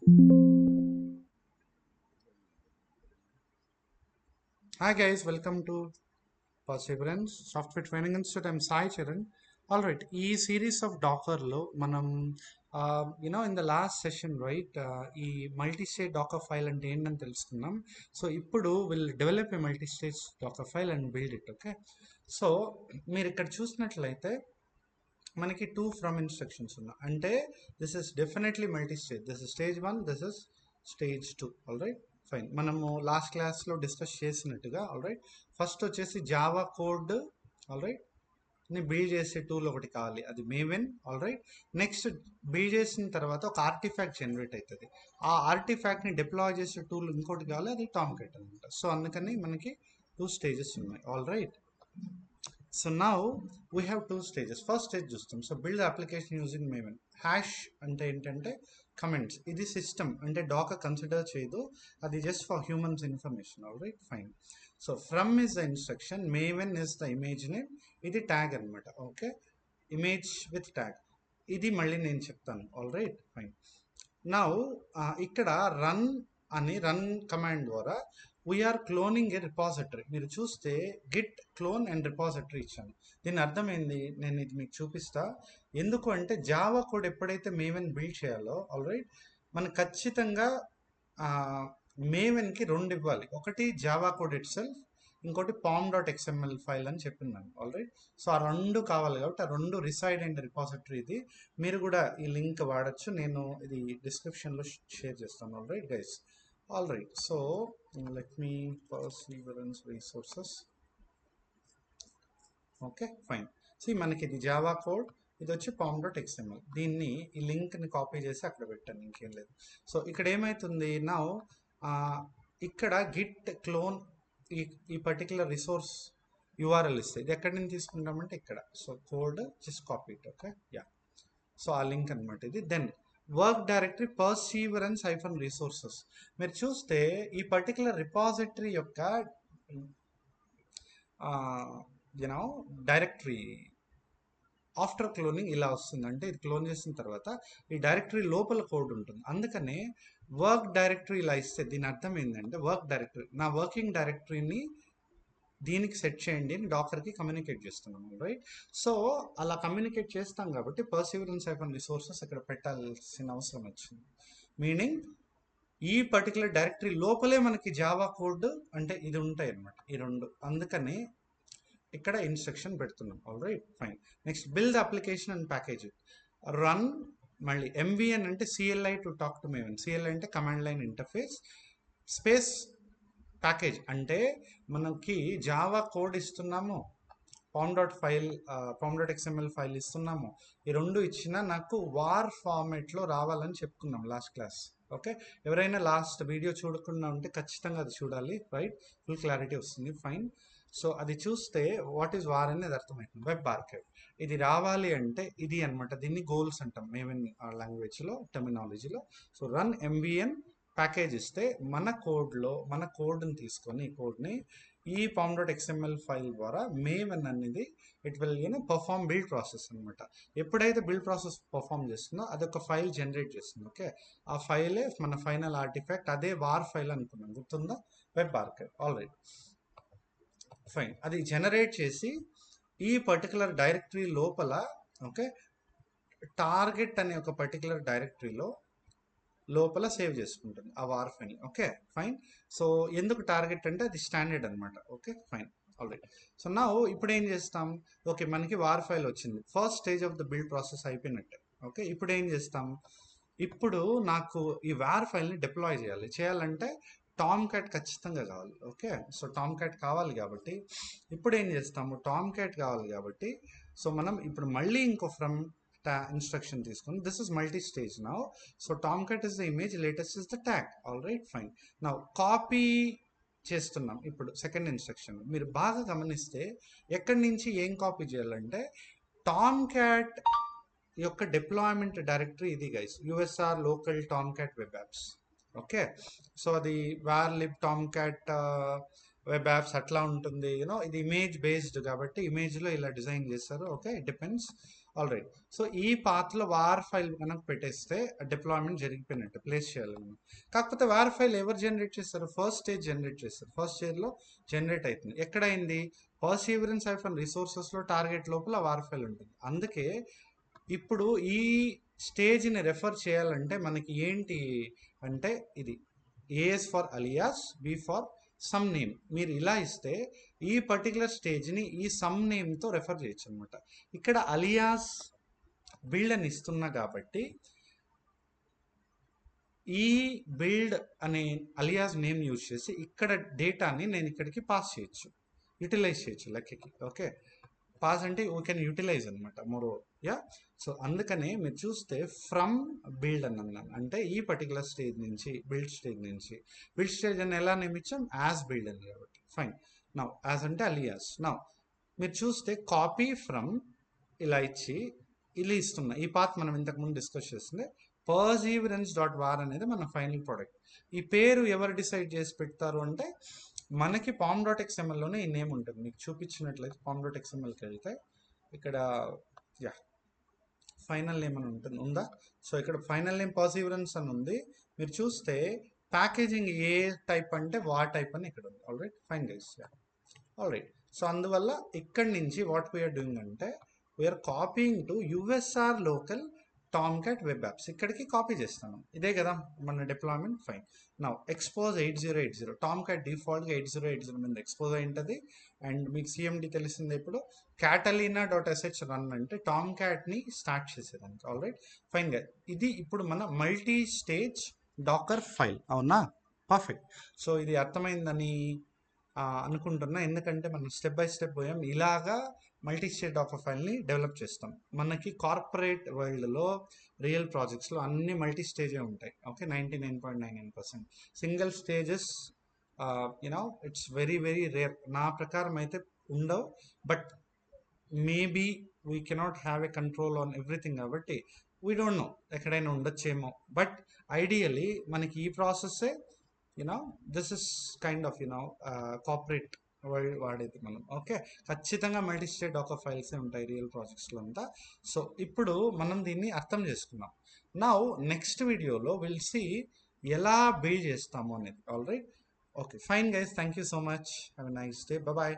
Hi guys, welcome to Perseverance Software Training Institute. I'm Sai Charan. All right, ఈ series of డాకర్లో మనం in the last session right ఈ multi state Docker file అంటే ఏంటని తెలుసుకున్నాం. So ఇప్పుడు will develop a multi state Docker file and build it. Okay, so మీరు ఇక్కడ చూసినట్లయితే మనకి టూ ఫ్రమ్ ఇన్స్ట్రక్షన్స్ ఉన్నాయి. అంటే this is definitely multi stage. This is stage 1, this is stage 2. All right, fine. మనము లాస్ట్ క్లాస్లో discuss చేసినట్టుగా all right, first వచ్చేసి జావా కోడ్ ఆల్ రైట్ ని బిల్డ్ చేసే టూల్ ఒకటి కావాలి, అది maven. All right, next build చేసిన తర్వాత ఒక ఆర్టిఫాక్ట్ జనరేట్ అవుతుంది. ఆ ఆర్టిఫాక్ట్ని డిప్లాయ్ చేసే టూల్ ఇంకోటి కావాలి, అది టామ్కెట్ అనమాట. సో అందుకని మనకి టూ స్టేజెస్ ఉన్నాయి. All right, so now we have two stages. First stage చూస్తాం. So build application using maven. Hash అంటే ఏంటంటే కమెంట్స్. ఇది సిస్టమ్ అంటే డాకర్ కన్సిడర్ చేయదు, అది just for humans information. All right, fine. So from is the instruction, maven is the image name, ఇది tag అనమాట. Okay, image with tag, ఇది మళ్ళీ నేను చెప్తాను. All right, fine. నౌ ఇక్కడ రన్ రన్ కమాండ్ ద్వారా వీఆర్ క్లోనింగ్ ఏ repository. మీరు చూస్తే గిట్ క్లోన్ అండ్ రిపాజిటరీ ఇచ్చాను. దీని అర్థమైంది, నేను ఇది మీకు చూపిస్తా. ఎందుకు అంటే జావా కోడ్ ఎప్పుడైతే మేవెన్ బిల్డ్ చేయాలో ఆల్ రైట్, మనకు ఖచ్చితంగా మేవెన్కి రెండు ఇవ్వాలి. ఒకటి జావా కోడ్ ఇట్ సెల్ఫ్, ఇంకోటి pom.xml ఫైల్ అని చెప్పిందాను. ఆల్ రైట్, సో ఆ రెండు కావాలి కాబట్టి ఆ రెండు రిసైడ్ అండ్ రిపాజిటరీ ఇది. మీరు కూడా ఈ లింక్ వాడచ్చు, నేను ఇది డిస్క్రిప్షన్లో షేర్ చేస్తాను. All right guys, all right. So let me perseverance resources. Okay, fine. So మనకి ఇది జావా కోడ్, ఇది వచ్చి pom.xml. దీన్ని ఈ లింక్ని కాపీ చేసి అక్కడ పెట్టాను, ఇంకేం లేదు. సో ఇక్కడ ఏమవుతుంది నా, ఇక్కడ గిట్ క్లోన్ ఈ పర్టికులర్ రిసోర్స్ యూఆర్ఎల్ ఇస్తే ఇది ఎక్కడి నుంచి తీసుకుంటామంటే ఇక్కడ. So code just copy it. Okay, ya. So ఆ లింక్ అనమాట ఇది. Then work directory perseverance hyphen resources. మీరు చూస్తే ఈ పర్టికులర్ రిపాజిటరీ యొక్క యూనో డైరెక్టరీ ఆఫ్టర్ క్లోనింగ్ ఇలా వస్తుంది. అంటే ఇది క్లోన్ చేసిన తర్వాత ఈ డైరెక్టరీ లోపల కోడ్ ఉంటుంది. అందుకనే వర్క్ డైరెక్టరీ ఇలా ఇస్తే దీని అర్థం ఏంటంటే వర్క్ డైరెక్టరీ, నా వర్కింగ్ డైరెక్టరీని దీనికి సెట్ చేయండి అని డాకర్కి కమ్యూనికేట్ చేస్తున్నాము. రైట్, సో అలా కమ్యూనికేట్ చేస్తాం కాబట్టి పర్సీవరెన్స్ హైఫన్ రిసోర్సెస్ ఇక్కడ పెట్టాల్సిన అవసరం వచ్చింది. మీనింగ్ ఈ పర్టికులర్ డైరెక్టరీ లోపలే మనకి జావా కోడ్ అంటే ఇది ఉంటాయి అన్నమాట, ఈ రెండు. అందుకని ఇక్కడ ఇన్స్ట్రక్షన్ పెడుతున్నాం. All right, fine. Next build application and package. Run మళ్ళీ ఎంవిఎన్ అంటే CLI to talk to Maven. CLI అంటే command line interface, space package అంటే మనకి జావా కోడ్ ఇస్తున్నాము, pom.xml ఫైల్ ఇస్తున్నాము. ఈ రెండు ఇచ్చినా నాకు వార్ ఫార్మేట్లో రావాలని చెప్పుకున్నాం లాస్ట్ క్లాస్. ఓకే, ఎవరైనా లాస్ట్ వీడియో చూడకుండా ఉంటే ఖచ్చితంగా అది చూడాలి. రైట్, ఫుల్ క్లారిటీ వస్తుంది. ఫైన్. సో అది చూస్తే వాట్ ఈస్ వార్ అనేది అర్థమవుతుంది. వెబ్ ఆర్కైవ్ ఇది రావాలి అంటే ఇది అనమాట. దీన్ని గోల్స్ అంటాం మేవెన్ లాంగ్వేజ్లో, టెర్మినాలజీలో. సో రన్ ఎంవిఎన్ ప్యాకేజ్ ఇస్తే మన కోడ్లో మన కోడ్ని తీసుకొని ఈ కోడ్ని ఈ pom.xml ఫైల్ ద్వారా మేవెన్ అనేది it will perform build process అనమాట. ఎప్పుడైతే బిల్డ్ ప్రాసెస్ పర్ఫామ్ చేస్తుందో అదొక ఫైల్ జనరేట్ చేస్తుంది. ఓకే, ఆ ఫైలే మన ఫైనల్ ఆర్టిఫాక్ట్. అదే వార్ ఫైల్ అనుకున్నాం, గుర్తుందా? Web archive. All right, fine. అది జనరేట్ చేసి ఈ పర్టికులర్ డైరెక్టరీ లోపల ఓకే టార్గెట్ అనే ఒక పర్టికులర్ డైరెక్టరీలో లోపల సేవ్ చేసుకుంటుంది ఆ war file. Okay, fine. So ఎందుకు టార్గెట్ అంటే అది స్టాండర్డ్ అనమాట. Okay, fine. ఆల్రైట్, సో నా ఇప్పుడు ఏం చేస్తాం? ఓకే, మనకి వార్ ఫైల్ వచ్చింది, first stage of the build process అయిపోయినట్టే. ఓకే, ఇప్పుడు ఏం చేస్తాం? ఇప్పుడు నాకు ఈ వార్ ఫైల్ని డిప్లాయ్ చేయాలంటే టామ్ క్యాట్ ఖచ్చితంగా కావాలి. ఓకే, సో టామ్ క్యాట్ కావాలి కాబట్టి ఇప్పుడు ఏం చేస్తాము? టామ్ క్యాట్ కావాలి కాబట్టి సో మనం ఇప్పుడు మళ్ళీ ఇంకో ఫ్రమ్ ఇన్స్ట్రక్షన్ తీసుకుని this is multi stage now. So Tom cat is the image, latest is the tag. All right, fine. Now copy చేస్తున్నాం ఇప్పుడు సెకండ్ ఇన్స్ట్రక్షన్. మీరు బాగా గమనిస్తే ఎక్కడి నుంచి ఏం కాపీ చేయాలంటే టామ్ క్యాట్ యొక్క డిప్లాయ్మెంట్ డైరెక్టరీ ఇది guys, USR local Tomcat web apps. Okay, so అది war lib Tomcat web apps అట్లా ఉంటుంది. ఇది ఇమేజ్ బేస్డ్ కాబట్టి ఇమేజ్లో ఇలా డిజైన్ చేస్తారు. Okay, it depends. All right. So ఈ పాత్లో వార్ ఫైల్ కనుక పెట్టేస్తే డిప్లాయ్మెంట్ జరిగిపోయినట్టు ప్లేస్ చేయాలి మనం. కాకపోతే వార్ ఫైల్ ఎవరు జనరేట్ చేస్తారు? ఫస్ట్ స్టేజ్ జనరేట్ చేస్తారు. ఫస్ట్ స్టేజ్లో జనరేట్ అవుతుంది. ఎక్కడైంది? పర్సీవరెన్స్ హైఫన్ రిసోర్సెస్లో టార్గెట్ లోపల వార్ ఫైల్ ఉంటుంది. అందుకే ఇప్పుడు ఈ స్టేజ్ని రెఫర్ చేయాలంటే మనకి ఏంటి అంటే ఇది AS for alias, B for some name. మీరు ఇలా ఇస్తే ఈ పర్టికులర్ స్టేజ్ని ఈ సమ్ నేమ్తో రెఫర్ చేయొచ్చు అనమాట. ఇక్కడ అలియాస్ బిల్డ్ అని ఇస్తున్నా కాబట్టి ఈ బిల్డ్ అనే అలియాస్ నేమ్ యూజ్ చేసి ఇక్కడ డేటాని నేను ఇక్కడికి పాస్ చేయొచ్చు, యూటిలైజ్ చేయొచ్చు లెక్కకి. ఓకే, పాస్ అంటే వీ కెన్ యూటిలైజ్ అనమాట మోర్. యా, సో అందుకనే మీరు చూస్తే ఫ్రమ్ బిల్డ్ అని అన్నాను, అంటే ఈ పర్టికులర్ స్టేజ్ నుంచి బిల్డ్ స్టేజ్ అని ఎలా నియమించాం? యాజ్ బిల్డ్ అని కాబట్టి. ఫైన్. నౌ యాజ్ అంటే అలియాస్. నౌ మీరు చూస్తే కాపీ ఫ్రమ్ ఇలా ఇచ్చి ఇలా ఇస్తున్నా. ఈ పాత్ మనం ఇంతకుముందు డిస్కస్ చేస్తుంది. perseverance.var అనేది మన ఫైనల్ ప్రోడక్ట్. ఈ పేరు ఎవరు డిసైడ్ చేసి పెడతారు అంటే మనకి pom.xmlలోనే ఈ నేమ్ ఉంటుంది. మీకు చూపించినట్లయితే pom.xmlకి వెళ్తే ఇక్కడ యా ఫైనల్ నేమ్ అని ఉంటుంది, ఉందా? సో ఇక్కడ ఫైనల్ నేమ్ పర్సీవరెన్స్ అని ఉంది. మీరు చూస్తే ప్యాకేజింగ్ ఏ టైప్ అంటే వా టైప్ అని ఇక్కడ ఉంది. All right, fine guys. All right. So అందువల్ల ఇక్కడి నుంచి వాట్ వీఆర్ డూయింగ్ అంటే we're copying to USR local Tomcat web apps. ఇక్కడికి కాపీ చేస్తాను. ఇదే కదా మన deployment. Fine. Now expose 8080 Tomcat డిఫాల్ట్గా 8080 మీద ఎక్స్పోజ్ అయి ఉంటుంది. అండ్ మీకు సిఎండి తెలిసిందే. ఇప్పుడు catalina.sh రన్ అంటే టామ్క్యాట్ని స్టార్ట్ చేసేదానికి. ఆల్ రైట్, ఫైన్ గా ఇది ఇప్పుడు మన మల్టీ స్టేజ్ డాకర్ ఫైల్. అవునా? పర్ఫెక్ట్. సో ఇది అర్థమైందని అనుకుంటున్నా, ఎందుకంటే మనం స్టెప్ బై స్టెప్ పోయాం. ఇలాగా మల్టీ స్టేజ్ డాకర్ ఫైల్ని డెవలప్ చేస్తాం. మనకి కార్పొరేట్ వరల్డ్లో రియల్ ప్రాజెక్ట్స్లో అన్ని మల్టీ స్టేజే ఉంటాయి. Okay, 99.99%. Single stages you know it's very very rare. నా ప్రకారం అయితే ఉండవు. But maybe we cannot have a control on everything కాబట్టి వీ డోంట్ నో, ఎక్కడైనా ఉండొచ్చేమో. బట్ ఐడియలీ మనకి ఈ ప్రాసెస్సే this is kind of corporate వాడేది మనం. ఓకే, ఖచ్చితంగా మల్టీ స్టేట్ డాకర్ ఫైల్సే ఉంటాయి రియల్ ప్రాజెక్ట్స్లో అంతా. సో ఇప్పుడు మనం దీన్ని అర్థం చేసుకున్నాం. నౌ నెక్స్ట్ వీడియోలో విల్ సీ ఎలా బిల్డ్ చేస్తాము అనేది. All right, okay, fine guys. Thank you so much. Have a nice day. Bye.